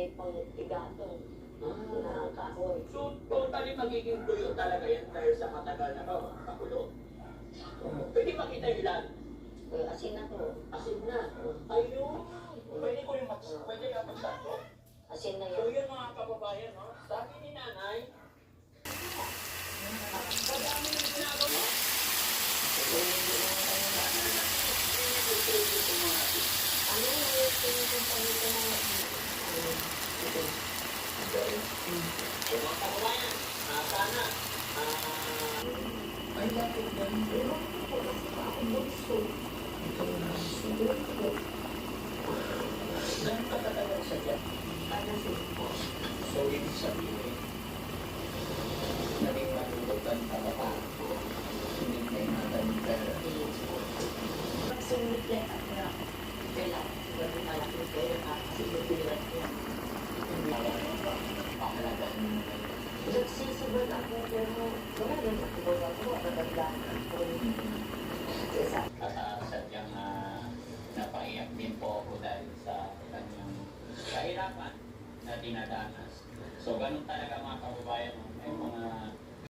may pang-igatong na kahoy. So, totally magiging tuyo talaga yan dahil sa matagal na pakulo. Pwede makita yung ilan. Asin na to. Asin na. Ayun. Pwede ko yung pwede ka magsato. Asin na So yun. yun mga kababayan, no? Sabi ni nanay, madami yung ginagawa mo. Ano yung tingin kong pangito mga So mga kababayan, sana, ay lapit na pero ko kasi ako gusto. Siguro ko. saan ka talaga sa dyan? Ano siguro? So, ibig sabihin, naging malulutan ka ba pa? Hindi na ingatan yung pera. Magsunod yan ako na kailangan siguro malaki pero siguro yan. Pahalagaan mo na yun. Nagsisibad ako pero wala rin ako ako mataglaan ako. Sadyang napaiyak din po ako dahil sa kanyang kahirapan na dinadanas. So, ganun talaga mga kababayan.